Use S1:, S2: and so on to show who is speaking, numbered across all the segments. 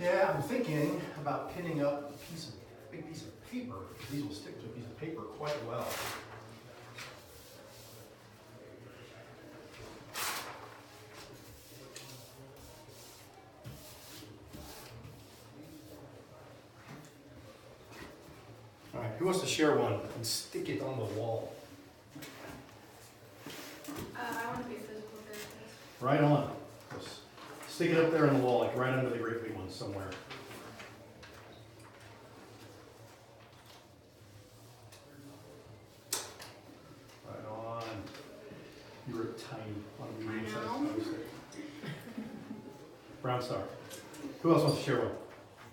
S1: Yeah, I'm thinking about pinning up a big piece of paper. These will stick to a piece of paper quite well. All right, who wants to share one and stick it on the wall?
S2: I want to be a physical therapist.
S1: Right on. Just stick it up there on the wall, like right under the great big one somewhere. Right on. You were tiny on a medium
S2: I
S1: size
S2: know.
S1: post. Brown star. Who else wants to share one?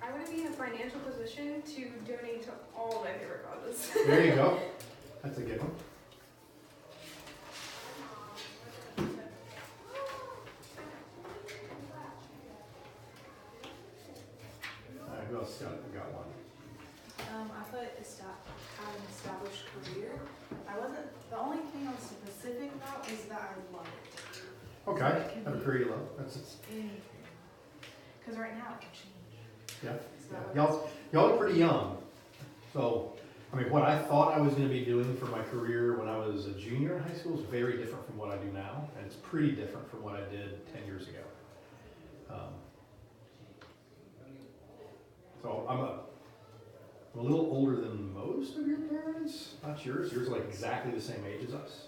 S2: I want to be in a financial position to donate to all my favorite causes.
S1: There you go. That's a good one. All right, who else got one?
S3: I put have an established career. The only thing I was specific about is that I love it.
S1: Okay, have a career you love. That's
S3: Anything. Because right now it can change.
S1: yeah.
S3: So that
S1: Yeah.
S3: was-
S1: Y'all are pretty young. So, I mean, what I thought I was going to be doing for my career when I was a junior in high school is very different from what I do now. And it's pretty different from what I did 10 years ago. So I'm a little older than most of your parents. Not yours. Yours are like exactly the same age as us.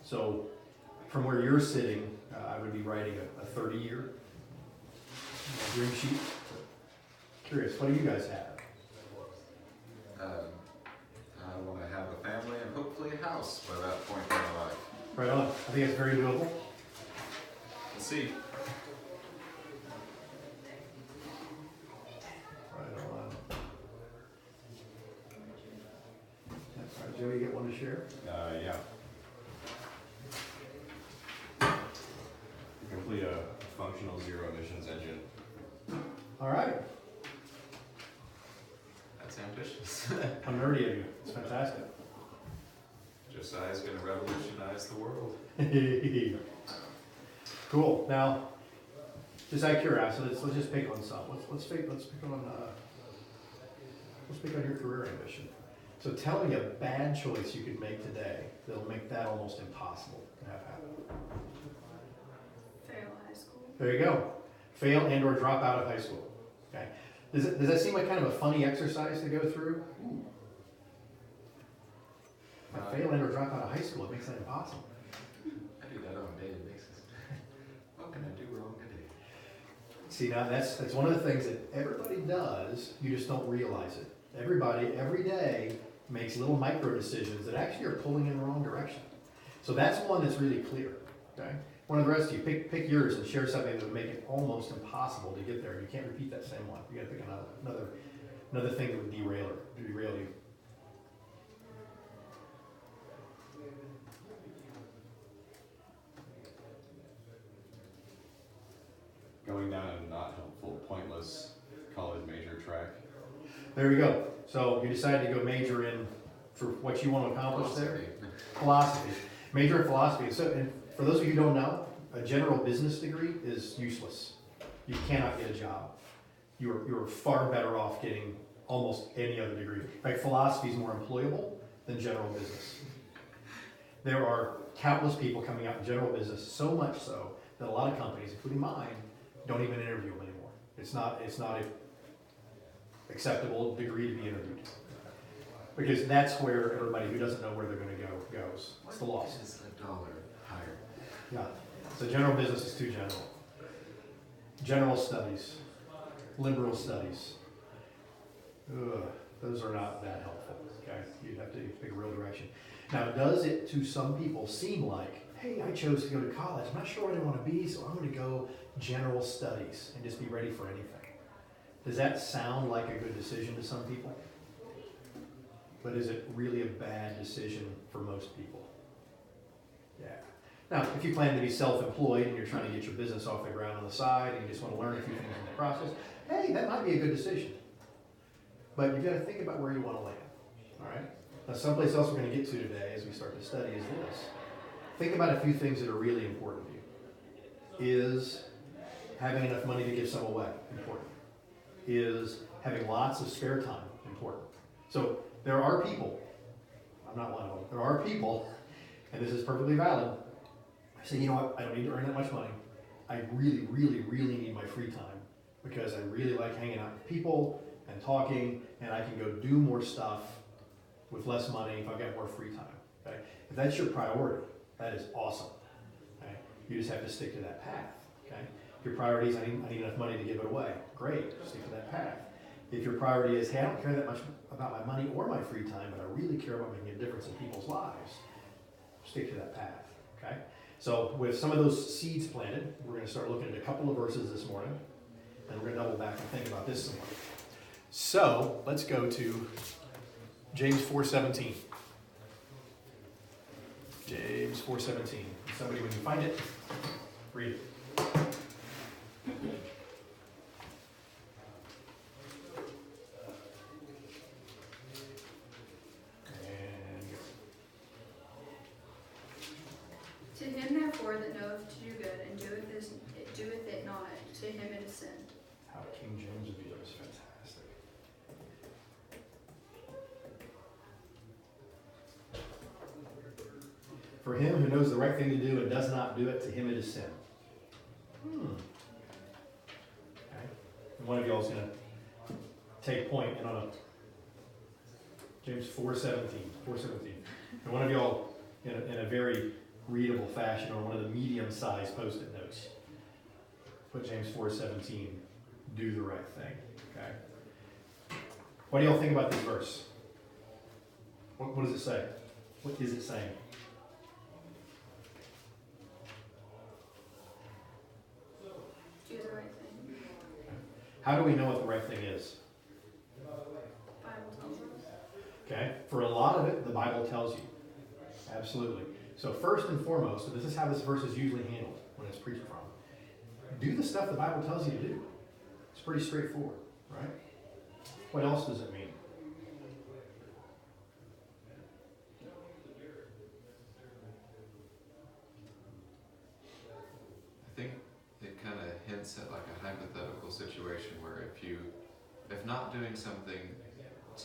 S1: So from where you're sitting, I would be writing a 30-year dream sheet. Curious, what do you guys have?
S4: I want to have a family and hopefully a house by that point in my life.
S1: Right on. I think it's very doable.
S4: Let's see.
S1: Right on. That's right. Joe, you get one to share?
S5: Yeah. Complete a functional zero emissions engine.
S1: All right.
S4: That's ambitious.
S1: How nerdy of you. It's fantastic.
S4: Josiah's going to revolutionize the world.
S1: Cool. Now, just out of curiosity, let's just pick on some. Let's pick on your career ambition. So tell me a bad choice you could make today that'll make that almost impossible to have happen.
S2: Fail high school.
S1: There you go. Fail and or drop out of high school. Okay. Does that seem like kind of a funny exercise to go through? If I fail and or drop out of high school, it makes that impossible.
S4: I do that on a daily basis. What can I do wrong today?
S1: See, now that's one of the things that everybody does, you just don't realize it. Everybody, every day, makes little micro decisions that actually are pulling in the wrong direction. So that's one that's really clear, okay? One of the rest of you, pick yours and share something that would make it almost impossible to get there. You can't repeat that same one. You gotta pick another thing that would derail you.
S5: Going down a not helpful, pointless college major track.
S1: There we go. So you decided to go major in for what you want to accomplish there? Philosophy. Major in philosophy. So, and for those of you who don't know, a general business degree is useless. You cannot get a job. You're far better off getting almost any other degree. In fact, philosophy is more employable than general business. There are countless people coming out in general business, so much so that a lot of companies, including mine, don't even interview them anymore. It's not a acceptable degree to be interviewed. Because that's where everybody who doesn't know where they're going to go goes. It's the loss.
S4: Is $1 higher?
S1: Yeah. So general business is too general. General studies, liberal studies. Ugh, those are not that helpful. Okay, you'd have to pick a real direction. Now, does it to some people seem like, hey, I chose to go to college. I'm not sure what I want to be, so I'm going to go general studies and just be ready for anything. Does that sound like a good decision to some people? But is it really a bad decision for most people? Yeah. Now, if you plan to be self-employed and you're trying to get your business off the ground on the side and you just want to learn a few things in the process, hey, that might be a good decision. But you've got to think about where you want to land. All right? Now, someplace else we're going to get to today as we start to study is this. Think about a few things that are really important to you. having enough money to give some away, important. Is having lots of spare time, important. So there are people, I'm not one of them, there are people, and this is perfectly valid, say, you know what, I don't need to earn that much money. I really, really, really need my free time because I really like hanging out with people and talking, and I can go do more stuff with less money if I've got more free time. Okay? If that's your priority, that is awesome. Okay? You just have to stick to that path. Okay? If your priority is I need enough money to give it away, great, stick to that path. If your priority is, hey, I don't care that much about my money or my free time, but I really care about making a difference in people's lives, stick to that path. Okay? So with some of those seeds planted, we're going to start looking at a couple of verses this morning, and we're going to double back and think about this some more. So let's go to James 4:17. James 4:17. Somebody, when you find it, read it.
S6: To him therefore that knoweth to do good, and doeth it not, to him it is sin.
S1: How King James would be is fantastic. For him who knows the right thing to do and does not do it, to him it is sin. Okay. And one of y'all is going to take point in on a James 4:17. And one of y'all in a very readable fashion on one of the medium-sized post-it notes. Put James 4:17, do the right thing. Okay. What do y'all think about this verse? What does it say? What is it saying?
S6: Do the right thing.
S1: How do we know what the right thing is?
S6: Bible tells us.
S1: Okay. For a lot of it, the Bible tells you. Absolutely. So first and foremost, and this is how this verse is usually handled when it's preached from, do the stuff the Bible tells you to do. It's pretty straightforward, right? What else does it mean?
S4: I think it kind of hints at like a hypothetical situation where if not doing something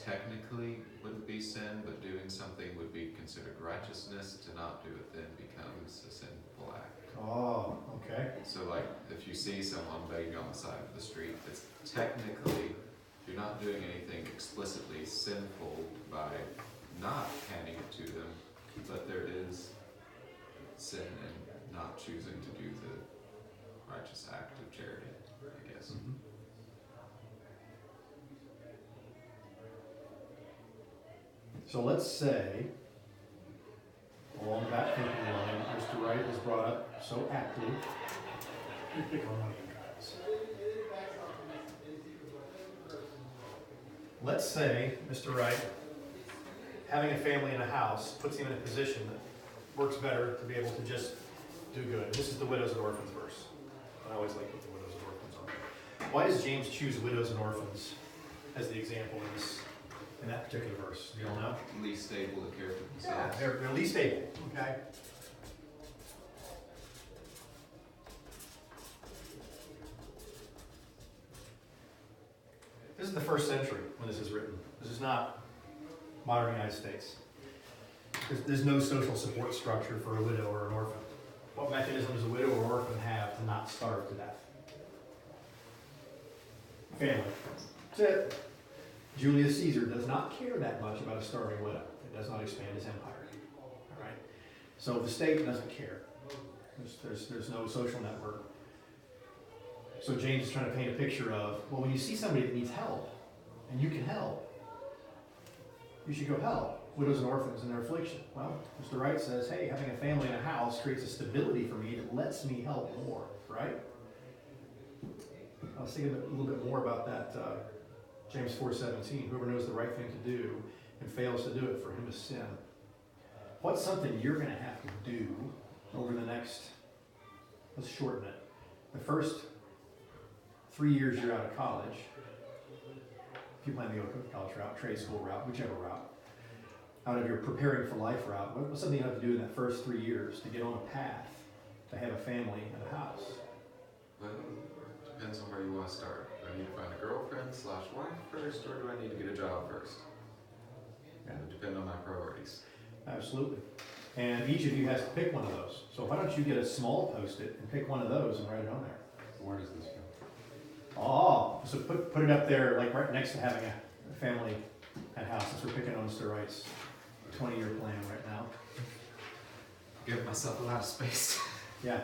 S4: technically wouldn't be sin, but doing something would be considered righteousness, to not do it then becomes a sinful act.
S1: Oh, okay.
S4: So like if you see someone begging on the side of the street, it's technically, you're not doing anything explicitly sinful by not handing it to them, but there is sin in not choosing to do the righteous act of charity, I guess.
S1: Mm-hmm. So let's say, along that thinking line, Mr. Wright has brought up so aptly. You pick on one of you guys. Let's say Mr. Wright, having a family in a house, puts him in a position that works better to be able to just do good. This is the widows and orphans verse. I always like what the widows and orphans are. Why does James choose widows and orphans as the example in that particular verse? Do you all know?
S4: Least able to care for
S1: Yeah,
S4: themselves.
S1: they're least able, okay? This is the first century when this is written. This is not modern United States. There's no social support structure for a widow or an orphan. What mechanism does a widow or orphan have to not starve to death? Family. That's it. Julius Caesar does not care that much about a starving widow. It does not expand his empire. All right. So the state doesn't care. There's no social network. So James is trying to paint a picture of, well, when you see somebody that needs help, and you can help, you should go help widows and orphans in their affliction. Well, Mr. Wright says, hey, having a family in a house creates a stability for me that lets me help more, right? I was thinking a little bit more about that James 4:17. Whoever knows the right thing to do and fails to do it, for him is sin. What's something you're going to have to do over the next, let's shorten it, the first 3 years you're out of college, if you plan to go college route, trade school route, whichever route, out of your preparing for life route, what's something you have to do in that first 3 years to get on a path to have a family and a house?
S4: Well, Depends on where you want to start. Do I need to find a girlfriend / wife first, or do I need to get a job first? It would depend on my priorities.
S1: Absolutely. And each of you has to pick one of those. So why don't you get a small Post-it and pick one of those and write it on there?
S5: Where does this go?
S1: Oh, so put it up there, like right next to having a family at house, since we're picking on Mr. Wright's 20-year plan right now.
S4: Give myself a lot of space.
S1: Yeah.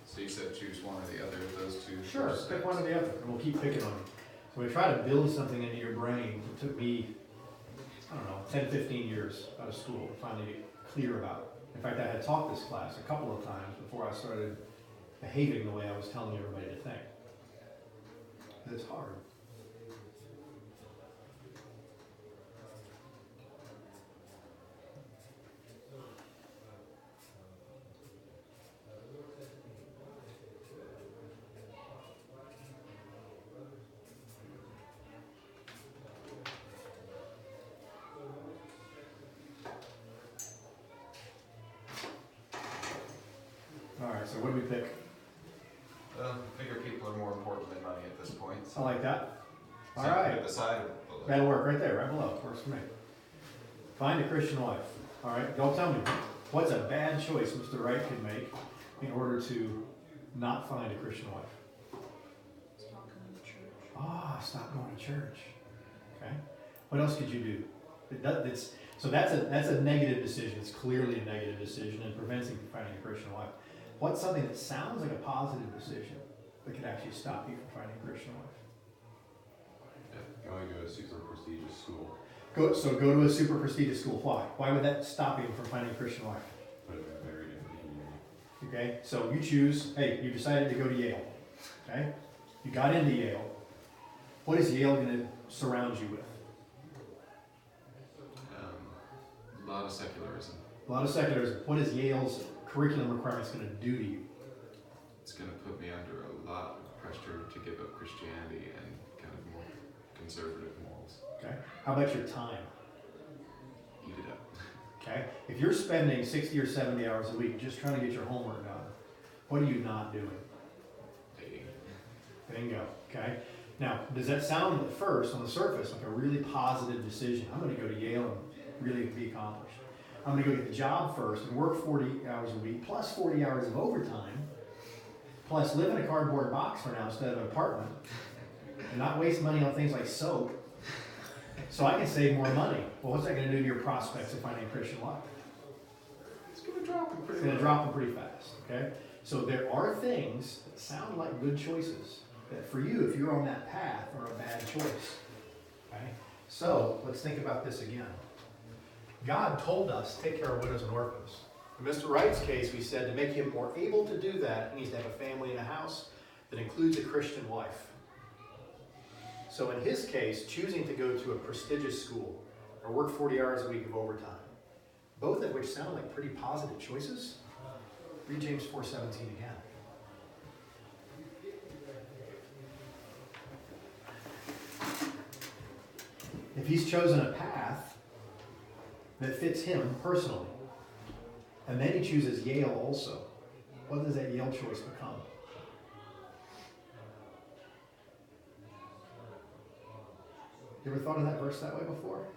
S4: So you said choose one or the other of those two?
S1: Sure,
S4: first
S1: pick
S4: steps.
S1: one or the other, and we'll keep picking on you. So we try to build something into your brain. It took me, I don't know, 10, 15 years out of school to finally get clear about it. In fact, I had taught this class a couple of times before I started behaving the way I was telling everybody to think. It's hard. All right, so what do we pick?
S4: Bigger people are more important than money at this point.
S1: I like that. All
S4: So
S1: right.
S4: At the side of the list.
S1: That'll work right there, right below. Works for me. Find a Christian wife. All right, y'all tell me, what's a bad choice Mr. Wright could make in order to not find a Christian wife?
S3: Stop going to church.
S1: Ah, stop going to church. Okay. What else could you do? So that's a negative decision. It's clearly a negative decision and prevents you from finding a Christian wife. What's something that sounds like a positive decision that could actually stop you from finding a Christian wife?
S5: Going to a super prestigious school.
S1: Go to a super prestigious school. Why? Why would that stop you from finding a Christian wife?
S5: But it's very different community.
S1: Okay, so you choose, hey, you decided to go to Yale, okay? You got into Yale. What is Yale going to surround you with?
S4: A lot of secularism.
S1: A lot of secularism. What is Yale's curriculum requirements going to do to you?
S4: It's going to put me under a lot of pressure to give up Christianity and kind of more conservative morals.
S1: Okay, how about your time?
S4: Eat it up.
S1: Okay, if you're spending 60 or 70 hours a week just trying to get your homework done, what are you not doing?
S4: Dating.
S1: Bingo. Okay. Now, does that sound at first, on the surface, like a really positive decision? I'm going to go to Yale and really be accomplished. I'm going to go get the job first and work 40 hours a week, plus 40 hours of overtime, plus live in a cardboard box for now instead of an apartment, and not waste money on things like soap, so I can save more money. Well, what's that going to do to your prospects of finding a Christian wife?
S4: It's going to drop them
S1: It's
S4: pretty
S1: going to
S4: low.
S1: drop them pretty fast, okay? So there are things that sound like good choices that for you, if you're on that path, are a bad choice, okay? So let's think about this again. God told us, take care of widows and orphans. In Mr. Wright's case, we said to make him more able to do that, he needs to have a family and a house that includes a Christian wife. So in his case, choosing to go to a prestigious school or work 40 hours a week of overtime, both of which sound like pretty positive choices. Read James 4:17 again. If he's chosen a path that fits him personally, and then he chooses Yale also, what does that Yale choice become? You ever thought of that verse that way before?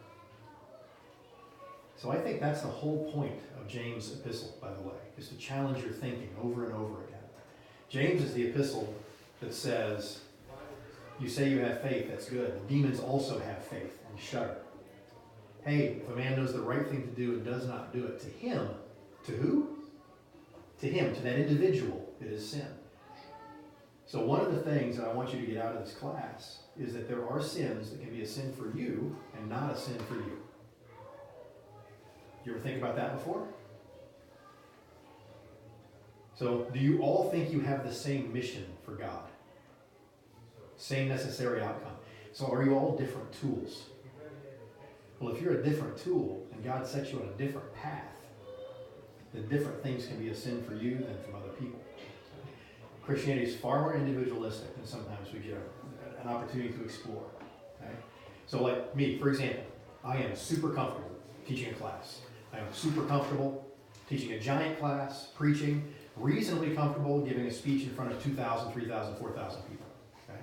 S1: So I think that's the whole point of James' epistle, by the way, is to challenge your thinking over and over again. James is the epistle that says, you say you have faith, that's good. The demons also have faith and shudder. Hey, if a man knows the right thing to do and does not do it, to him, to who? To him, to that individual, it is sin. So one of the things that I want you to get out of this class is that there are sins that can be a sin for you and not a sin for you. You ever think about that before? So do you all think you have the same mission for God? Same necessary outcome. So are you all different tools? Well, if you're a different tool and God sets you on a different path, then different things can be a sin for you than from other people. Christianity is far more individualistic than sometimes we get an opportunity to explore. Okay? So like me, for example, I am super comfortable teaching a class. I am super comfortable teaching a giant class, preaching, reasonably comfortable giving a speech in front of 2,000, 3,000, 4,000 people. Okay?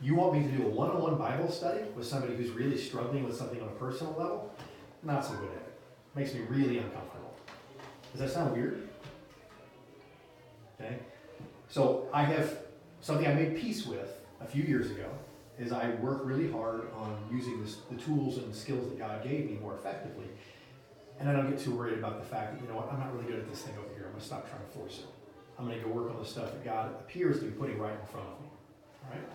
S1: You want me to do a one-on-one Bible study with somebody who's really struggling with something on a personal level? Not so good at it. Makes me really uncomfortable. Does that sound weird? Okay? So I have something I made peace with a few years ago is I work really hard on using the tools and the skills that God gave me more effectively. And I don't get too worried about the fact that, you know what, I'm not really good at this thing over here. I'm going to stop trying to force it. I'm going to go work on the stuff that God appears to be putting right in front of me. All right?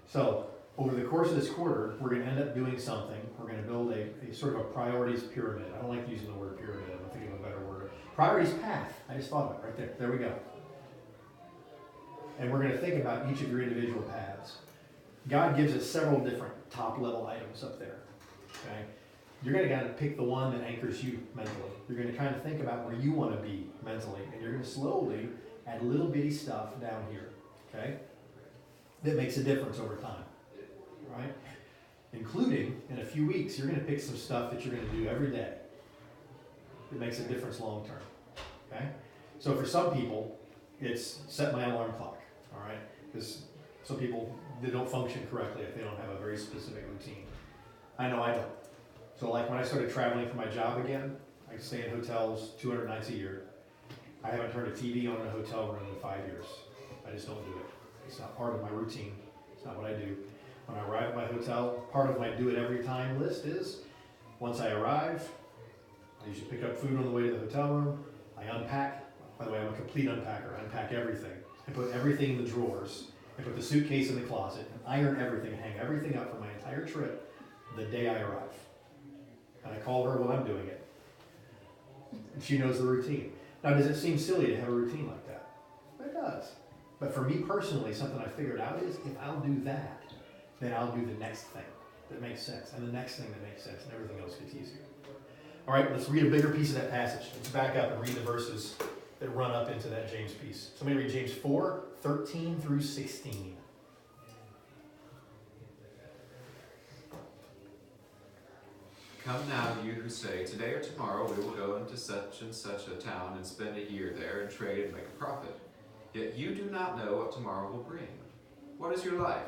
S1: So, over the course of this quarter, we're going to end up doing something. We're going to build a sort of a priorities pyramid. I don't like using the word pyramid. I'm thinking of a better word. Priorities path. I just thought of it right there. There we go. And we're going to think about each of your individual paths. God gives us several different top-level items up there. Okay? You're going to kind of pick the one that anchors you mentally. You're going to kind of think about where you want to be mentally, and you're going to slowly add little bitty stuff down here, okay? That makes a difference over time, right? Including, in a few weeks, you're going to pick some stuff that you're going to do every day that makes a difference long term, okay? So for some people, it's set my alarm clock, all right? Because some people, they don't function correctly if they don't have a very specific routine. I know I don't. So like when I started traveling for my job again, I stay in hotels 200 nights a year. I haven't turned a TV on in a hotel room in 5 years. I just don't do it. It's not part of my routine. It's not what I do. When I arrive at my hotel, part of my do it every time list is, once I arrive, I usually pick up food on the way to the hotel room. I unpack. By the way, I'm a complete unpacker. I unpack everything. I put everything in the drawers. I put the suitcase in the closet and iron everything, hang everything up for my entire trip the day I arrive. And I call her while I'm doing it. And she knows the routine. Now, does it seem silly to have a routine like that? It does. But for me personally, something I figured out is if I'll do that, then I'll do the next thing that makes sense, and the next thing that makes sense, and everything else gets easier. All right, let's read a bigger piece of that passage. Let's back up and read the verses that run up into that James piece. Somebody read James 4, 13 through 16.
S4: Come now, you who say, today or tomorrow we will go into such and such a town and spend a year there and trade and make a profit. Yet you do not know what tomorrow will bring. What is your life?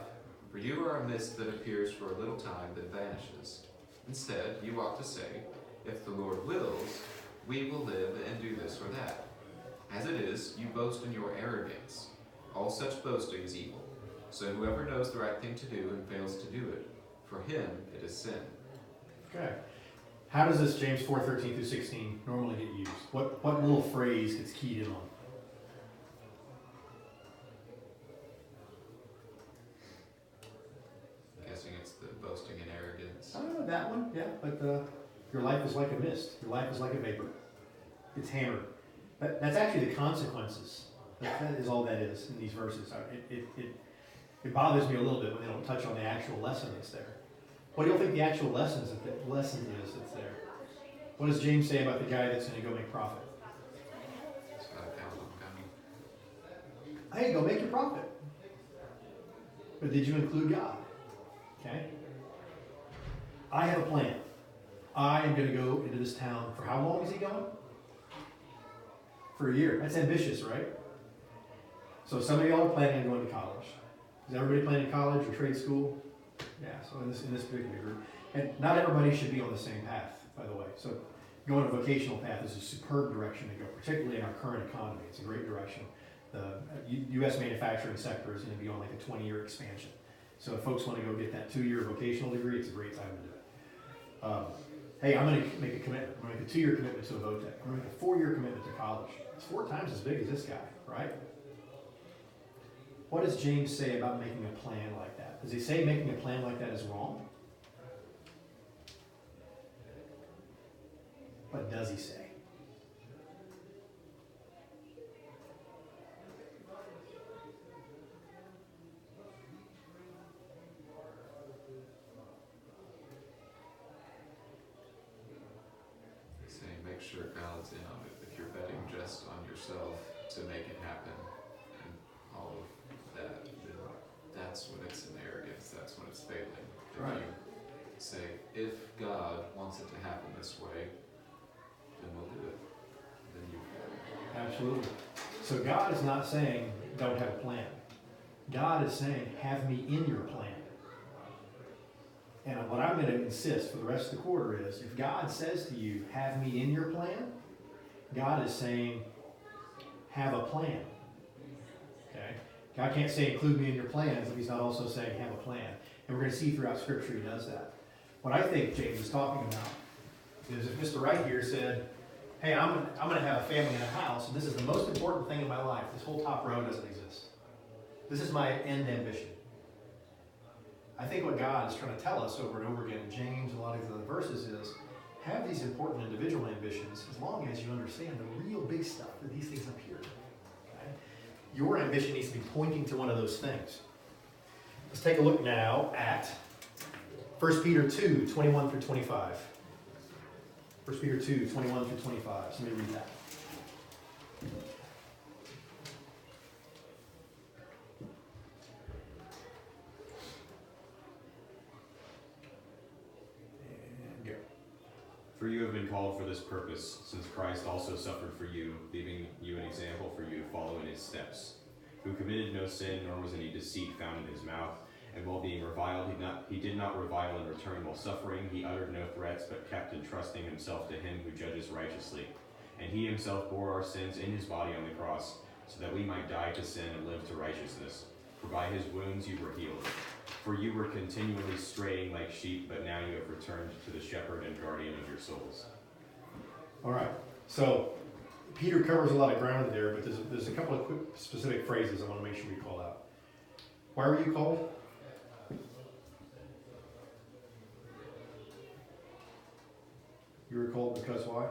S4: For you are a mist that appears for a little time, then vanishes. Instead, you ought to say, if the Lord wills, we will live and do this or that. As it is, you boast in your arrogance. All such boasting is evil. So whoever knows the right thing to do and fails to do it, for him it is sin.
S1: Okay. How does this James 4, 13 through 16 normally get used? What little phrase gets keyed in on?
S4: I'm guessing it's the boasting and arrogance.
S1: I don't know that one, yeah, but your life is like a mist. Your life is like a vapor. It's hammered. That's actually the consequences. That is all that is in these verses. It bothers me a little bit when they don't touch on the actual lesson that's there. What do you think the actual lesson is that's there? What does James say about the guy that's going to go make profit?
S4: It's got to count on coming.
S1: Hey, go make your profit. But did you include God? Okay? I have a plan. I am going to go into this town. For how long is he going? For a year. That's ambitious, right? So some of y'all are planning on going to college. Is everybody planning college or trade school? Yeah, so in this particular group. And not everybody should be on the same path, by the way. So going a vocational path is a superb direction to go, particularly in our current economy. It's a great direction. The U.S. manufacturing sector is going to be on like a 20-year expansion. So if folks want to go get that 2-year vocational degree, it's a great time to do it. Hey, I'm going to make a commitment. I'm going to make a 2-year commitment to a VOTEC. I'm going to make a 4-year commitment to college. It's 4 times as big as this guy, right? What does James say about making a plan like that? Does he say making a plan like that is wrong? What does he say?
S4: He's saying make sure God's in on it. If you're betting just on yourself to make it happen and all of that, then that's when it's an arrogance. That's when it's failing. If
S1: Right.
S4: you say, if God wants it to happen this way, then we'll do it. Then you,
S1: Absolutely. So God is not saying, don't have a plan. God is saying, have me in your plan. And what I'm going to insist for the rest of the quarter is, if God says to you, have me in your plan, God is saying, have a plan. Okay? God can't say, include me in your plans, if he's not also saying, have a plan. And we're going to see throughout Scripture he does that. What I think James is talking about is if Mr. Wright here said, hey, I'm going to have a family in a house, and this is the most important thing in my life. This whole top row doesn't exist. This is my end ambition. I think what God is trying to tell us over and over again in James and a lot of these other verses is, have these important individual ambitions as long as you understand the real big stuff, that these things up here. Okay? Your ambition needs to be pointing to one of those things. Let's take a look now at 1 Peter 2, 21 through 25. 1 Peter 2, 21 through 25. So let me read that. And go.
S5: For you have been called for this purpose, since Christ also suffered for you, leaving you an example for you to follow in his steps, who committed no sin, nor was any deceit found in his mouth. And while being reviled, he did not revile in return. While suffering, he uttered no threats, but kept entrusting himself to him who judges righteously. And he himself bore our sins in his body on the cross, so that we might die to sin and live to righteousness. For by his wounds you were healed. For you were continually straying like sheep, but now you have returned to the shepherd and guardian of your souls.
S1: All right. So Peter covers a lot of ground there, but there's a couple of quick specific phrases I want to make sure we call out. Why were you called? You were called because why?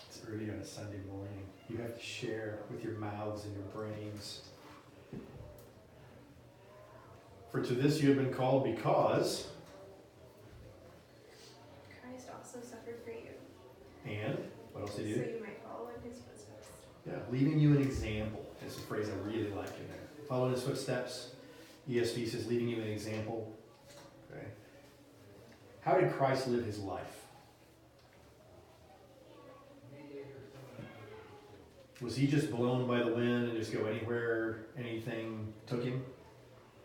S1: It's early on a Sunday morning. You have to share with your mouths and your brains. For to this you have been called because,
S2: Christ also suffered for you,
S1: and what else did he
S2: so
S1: do?
S2: you might follow in his footsteps.
S1: Yeah, leaving you an example is a phrase I really like in there. Follow in his footsteps. ESV says, leaving you an example. Okay. How did Christ live his life? Was he just blown by the wind and just go anywhere anything took him?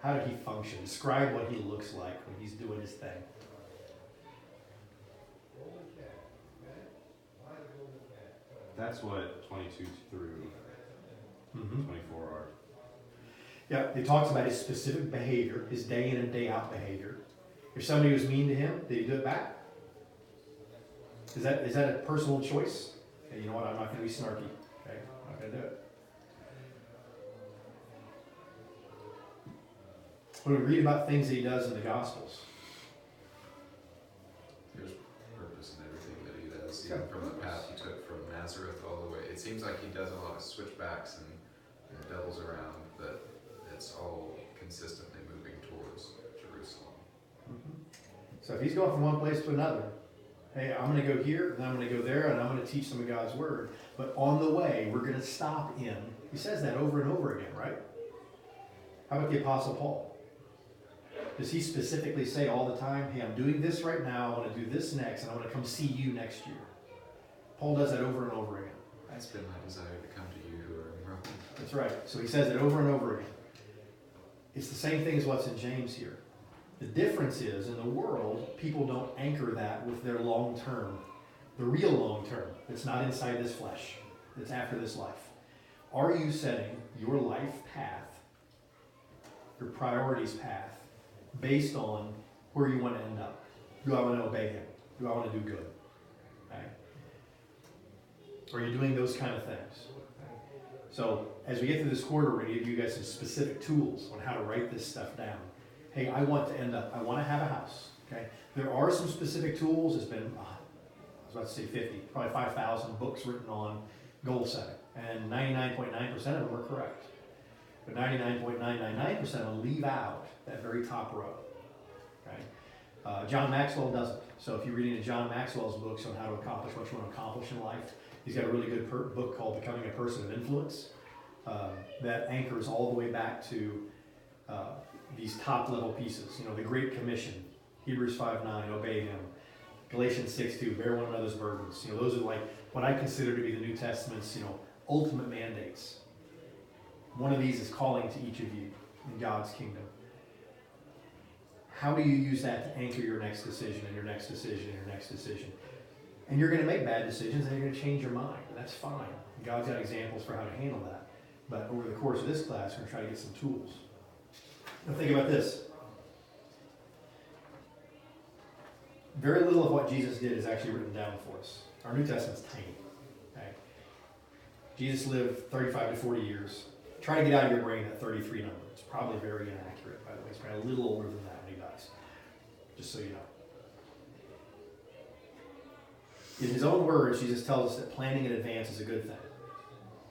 S1: How did he function? Describe what he looks like when he's doing his thing.
S5: That's what 22 through 24 are.
S1: Yeah, it talks about his specific behavior, his day in and day out behavior. If somebody was mean to him, did he do it back? Is that a personal choice? Hey, you know what? I'm not going to be snarky. Okay, I'm not going to do it. When we read about things that he does in the Gospels,
S4: there's purpose in everything that he does,
S1: Yeah,
S4: even from the
S1: purpose.
S4: path he took from Nazareth all the way. It seems like he does a lot of switchbacks and doubles around, but it's all consistently moving towards Jerusalem.
S1: so if he's going from one place to another, hey, I'm going to go here, and I'm going to go there, and I'm going to teach some of God's Word. But on the way, we're going to stop in. He says that over and over again, right? How about the Apostle Paul? Does he specifically say all the time, hey, I'm doing this right now, I want to do this next, and I want to come see you next year? Paul does that over and over again.
S4: It's been my desire to come to you who are in Rome.
S1: That's right. So he says it over and over again. It's the same thing as what's in James here. The difference is, in the world, people don't anchor that with their long term, the real long term. It's not inside this flesh. It's after this life. Are you setting your life path, your priorities path, based on where you want to end up? Do I want to obey him? Do I want to do good? Okay. Are you doing those kind of things? So as we get through this quarter, we're going to give you guys some specific tools on how to write this stuff down. Hey, I want to end up, I want to have a house. Okay. There are some specific tools. There's been, I was about to say 50, probably 5,000 books written on goal setting. And 99.9% of them are correct. But 99.999% of them leave out that very top row. Okay? John Maxwell doesn't. So if you're reading John Maxwell's books on how to accomplish what you want to accomplish in life, he's got a really good book called Becoming a Person of Influence. that anchors all the way back to these top level pieces. You know, the Great Commission, Hebrews 5:9, obey him. Galatians 6:2, bear one another's burdens. You know, those are like what I consider to be the New Testament's, you know, ultimate mandates. One of these is calling to each of you in God's kingdom. How do you use that to anchor your next decision and your next decision and your next decision? And you're going to make bad decisions and you're going to change your mind. That's fine. God's got examples for how to handle that. But over the course of this class, we're going to try to get some tools. Now think about this. Very little of what Jesus did is actually written down for us. Our New Testament's tiny. Okay? Jesus lived 35 to 40 years. Try to get out of your brain that 33 number. It's probably very inaccurate, by the way. It's probably a little older than that when he dies. Just so you know. In his own words, Jesus tells us that planning in advance is a good thing.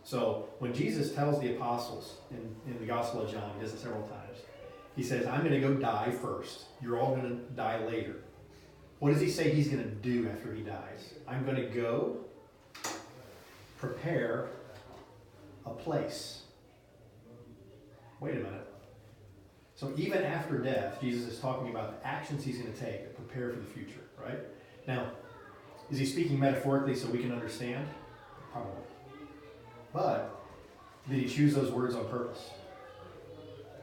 S1: So when Jesus tells the apostles in the Gospel of John, he does it several times, he says, I'm going to go die first. You're all going to die later. What does he say he's going to do after he dies? I'm going to go prepare a place. Wait a minute. So even after death, Jesus is talking about the actions he's going to take to prepare for the future, right? Now, is he speaking metaphorically so we can understand? Probably. But did he choose those words on purpose?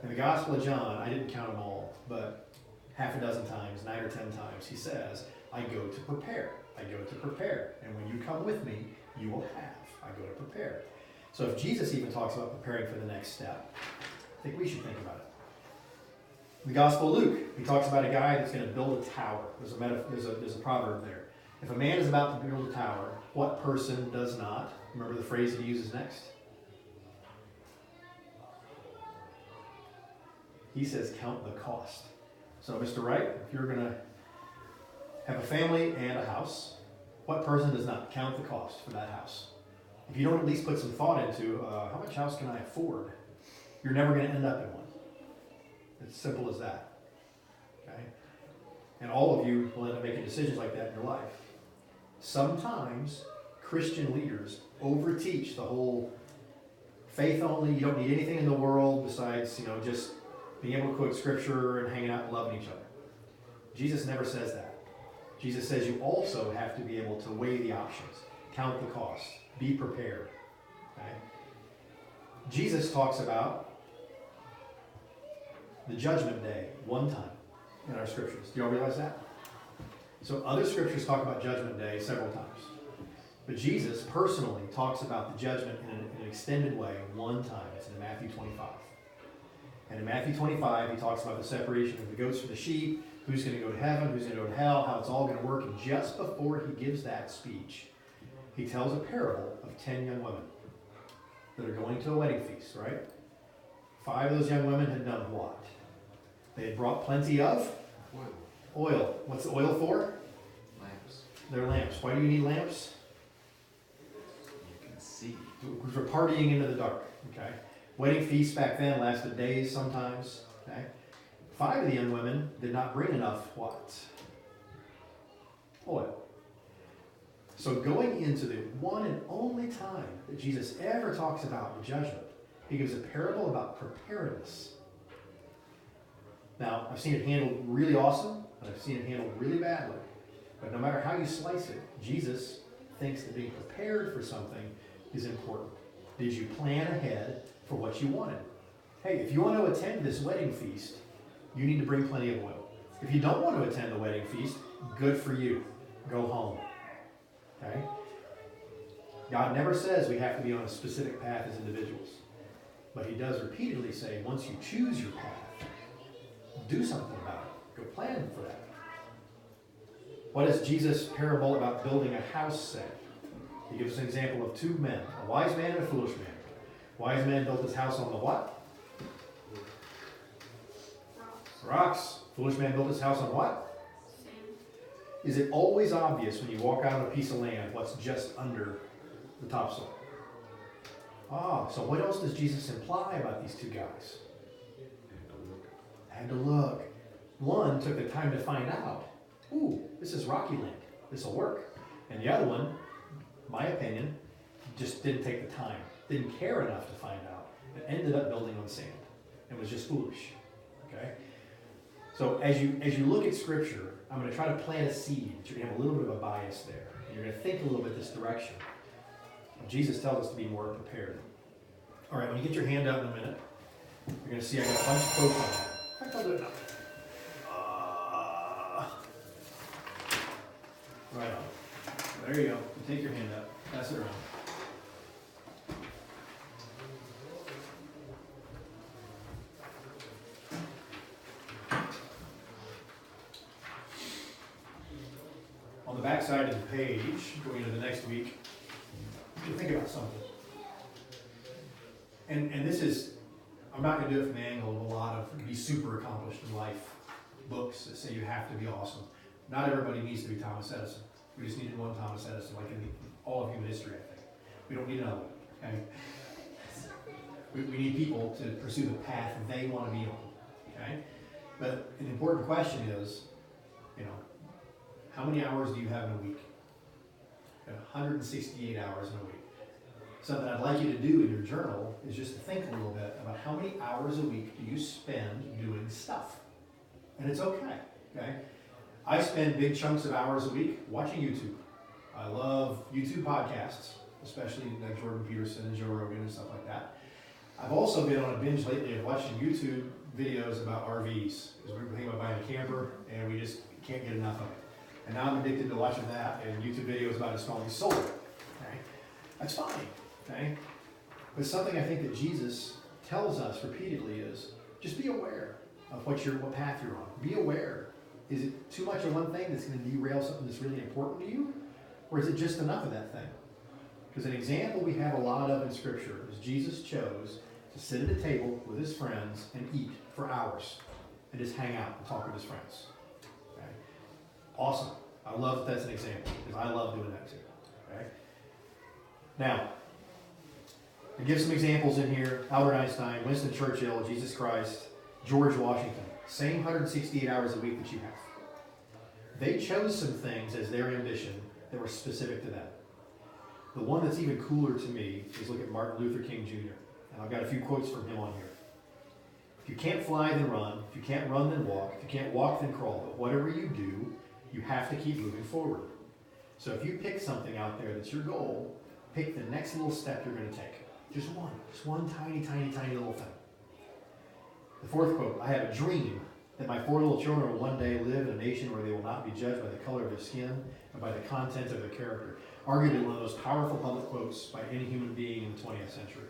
S1: In the Gospel of John, I didn't count them all, but half a dozen times, 9 or 10 times, he says, I go to prepare. I go to prepare. And when you come with me, you will have. I go to prepare. So if Jesus even talks about preparing for the next step, I think we should think about it. In the Gospel of Luke, he talks about a guy that's going to build a tower. There's a proverb there. If a man is about to build a tower, what person does not? Remember the phrase that he uses next? He says, count the cost. So, Mr. Wright, if you're going to have a family and a house, what person does not count the cost for that house? If you don't at least put some thought into how much house can I afford, you're never going to end up in one. It's simple as that. Okay? And all of you will end up making decisions like that in your life. Sometimes Christian leaders overteach the whole faith only, you don't need anything in the world besides, just being able to quote scripture and hanging out and loving each other. Jesus never says that. Jesus says you also have to be able to weigh the options, count the cost, be prepared. Okay? Jesus talks about the judgment day one time in our scriptures. Do you all realize that? So other scriptures talk about judgment day several times. But Jesus personally talks about the judgment in an extended way one time. It's in Matthew 25. And in Matthew 25, he talks about the separation of the goats from the sheep, who's going to go to heaven, who's going to go to hell, how it's all going to work. And just before he gives that speech, he tells a parable of 10 young women that are going to a wedding feast, right? 5 of those young women had done what? They had brought plenty of oil. What's the oil for?
S4: Lamps.
S1: They're lamps. Why do you need lamps?
S4: You can see.
S1: Because we're partying into the dark, okay? Wedding feasts back then lasted days sometimes, okay? 5 of the young women did not bring enough what? Oil. So going into the one and only time that Jesus ever talks about the judgment, he gives a parable about preparedness. Now, I've seen it handled really awesome, and I've seen it handled really badly. But no matter how you slice it, Jesus thinks that being prepared for something is important. Did you plan ahead for what you wanted? Hey, if you want to attend this wedding feast, you need to bring plenty of oil. If you don't want to attend the wedding feast, good for you. Go home. Okay? God never says we have to be on a specific path as individuals. But he does repeatedly say, once you choose your path, do something about it. Go plan for that. What does Jesus' parable about building a house say? He gives us an example of 2 men, a wise man and a foolish man. Wise man built his house on the what? Rocks. Foolish man built his house on what?
S6: Sand.
S1: Is it always obvious when you walk out on a piece of land what's just under the topsoil? So what else does Jesus imply about these 2 guys? Had to look. One took the time to find out. Ooh, this is rocky land. This will work. And the other one, my opinion, just didn't take the time. didn't care enough to find out, and ended up building on sand, and was just foolish, okay? So as you look at Scripture, I'm going to try to plant a seed, that you're going to have a little bit of a bias there, and you're going to think a little bit this direction. Jesus tells us to be more prepared. All right, when you get your hand out in a minute, you're going to see I got a bunch of quotes on that. In fact, I'll do it now. Right on. There you go. You take your hand up. Pass it around. On the back side of the page, going into the next week, you think about something. And this is, I'm not going to do it from the angle of a lot of be super accomplished in life books that say you have to be awesome. Not everybody needs to be Thomas Edison. We just needed one Thomas Edison, like in all of human history, I think. We don't need another one, okay? We need people to pursue the path they want to be on, okay? But an important question is, how many hours do you have in a week? You have 168 hours in a week. Something I'd like you to do in your journal is just to think a little bit about how many hours a week do you spend doing stuff. And it's okay, okay? I spend big chunks of hours a week watching YouTube. I love YouTube podcasts, especially like Jordan Peterson and Joe Rogan and stuff like that. I've also been on a binge lately of watching YouTube videos about RVs, because we're thinking about buying a camper and we just can't get enough of it. And now I'm addicted to watching that and YouTube videos about installing solar. Okay? That's fine, okay? But something I think that Jesus tells us repeatedly is just be aware of what path you're on. Be aware. Is it too much of one thing that's going to derail something that's really important to you? Or is it just enough of that thing? Because an example we have a lot of in Scripture is Jesus chose to sit at a table with his friends and eat for hours and just hang out and talk with his friends. Okay? Awesome. I love that that's an example because I love doing that too. Okay? Now, to give some examples in here, Albert Einstein, Winston Churchill, Jesus Christ, George Washington. Same 168 hours a week that you have. They chose some things as their ambition that were specific to them. The one that's even cooler to me is look at Martin Luther King Jr. And I've got a few quotes from him on here. If you can't fly, then run. If you can't run, then walk. If you can't walk, then crawl. But whatever you do, you have to keep moving forward. So if you pick something out there that's your goal, pick the next little step you're going to take. Just one tiny, tiny, tiny little thing. The fourth quote, I have a dream that my 4 little children will one day live in a nation where they will not be judged by the color of their skin, but by the content of their character. Arguably one of the most powerful public quotes by any human being in the 20th century.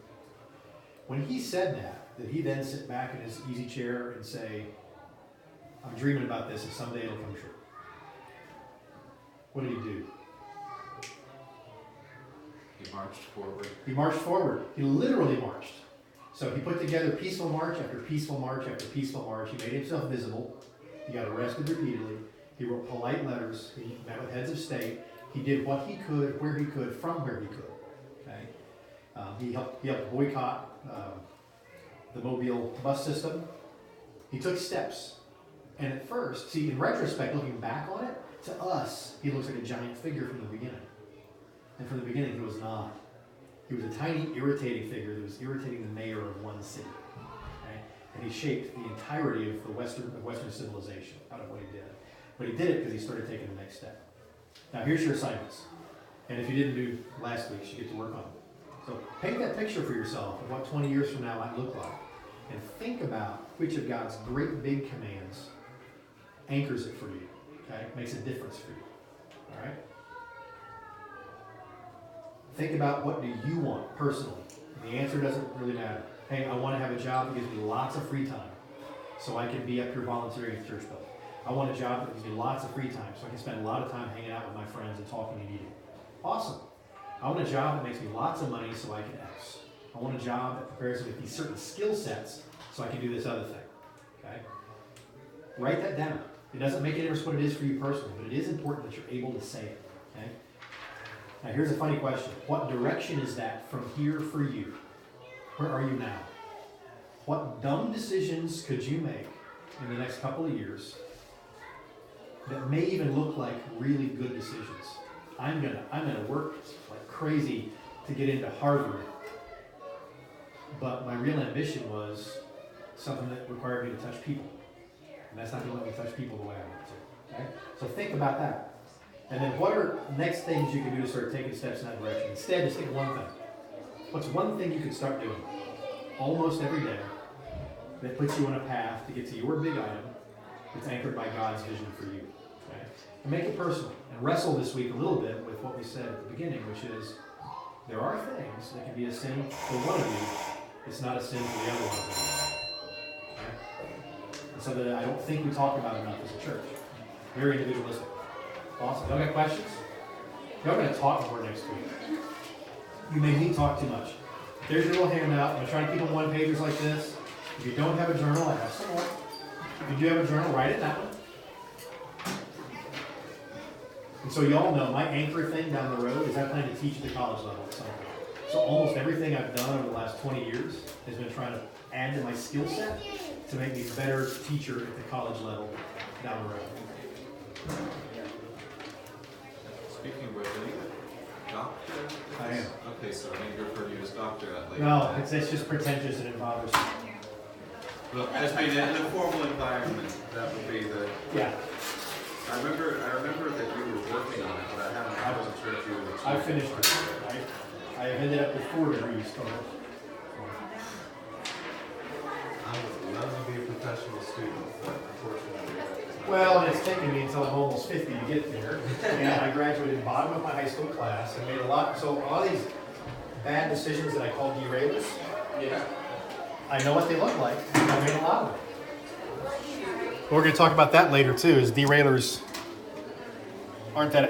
S1: When he said that, did he then sit back in his easy chair and say, I'm dreaming about this and someday it'll come true? What did he do?
S4: He marched forward.
S1: He marched forward. He literally marched. So he put together peaceful march after peaceful march after peaceful march. He made himself visible. He got arrested repeatedly. He wrote polite letters. He met with heads of state. He did what he could, where he could, from where he could. Okay? He helped boycott the Mobile bus system. He took steps. And at first, see, in retrospect, looking back on it, to us, he looks like a giant figure from the beginning. And from the beginning, he was not. He was a tiny, irritating figure that was irritating the mayor of one city. Okay? And he shaped the entirety of Western civilization out of what he did. But he did it because he started taking the next step. Now, here's your assignments. And if you didn't do last week's, you get to work on it. So paint that picture for yourself of what 20 years from now might look like. And think about which of God's great big commands anchors it for you. Okay? Makes a difference for you. All right? Think about what do you want personally. The answer doesn't really matter. Hey, I want to have a job that gives me lots of free time so I can be up here volunteering at church building. I want a job that gives me lots of free time so I can spend a lot of time hanging out with my friends and talking and eating. Awesome. I want a job that makes me lots of money so I can X. I want a job that prepares me with these certain skill sets so I can do this other thing. Okay? Write that down. It doesn't make any difference what it is for you personally, but it is important that you're able to say it. Okay? Now here's a funny question. What direction is that from here for you? Where are you now? What dumb decisions could you make in the next couple of years that may even look like really good decisions? I'm gonna work like crazy to get into Harvard, But my real ambition was something that required me to touch people. And that's not gonna let me touch people the way I want to, okay? So think about that. And then what are next things you can do to start taking steps in that direction? Instead, just think of one thing. What's one thing you could start doing almost every day that puts you on a path to get to your big item that's anchored by God's vision for you, okay? And make it personal. And wrestle this week a little bit with what we said at the beginning, which is there are things that can be a sin for one of you. It's not a sin for the other one of you. Okay? And so that I don't think we talk about enough as a church. Very individualistic. Awesome. Y'all got questions? Y'all gonna talk more next week. You made me talk too much. There's your little handout. I'm gonna try to keep them one pagers like this. If you don't have a journal, I have some more. If you do have a journal, write it in that one. And so y'all know my anchor thing down the road is I plan to teach at the college level at some point. So almost everything I've done over the last 20 years has been trying to add to my skill set to make me a better teacher at the college level down the road.
S4: Speaking of which, are you a doctor?
S1: I am.
S4: Okay, so I need to refer to you as doctor at later.
S1: No, it's just pretentious and it bothers me.
S4: Look, I just mean in a formal environment, that would be the.
S1: Yeah,
S4: I remember that you were working on it, but I wasn't sure if you were.
S1: I finished it. I have ended up with 4 degrees total.
S7: I would love to be a professional student, but unfortunately,
S1: Well, and it's taken me until I'm almost 50 to get there. And I graduated bottom of my high school class and made a lot, so all these bad decisions that I call derailers,
S4: Yeah.
S1: I know what they look like. I made a lot of them. We're going to talk about that later too, is derailers aren't that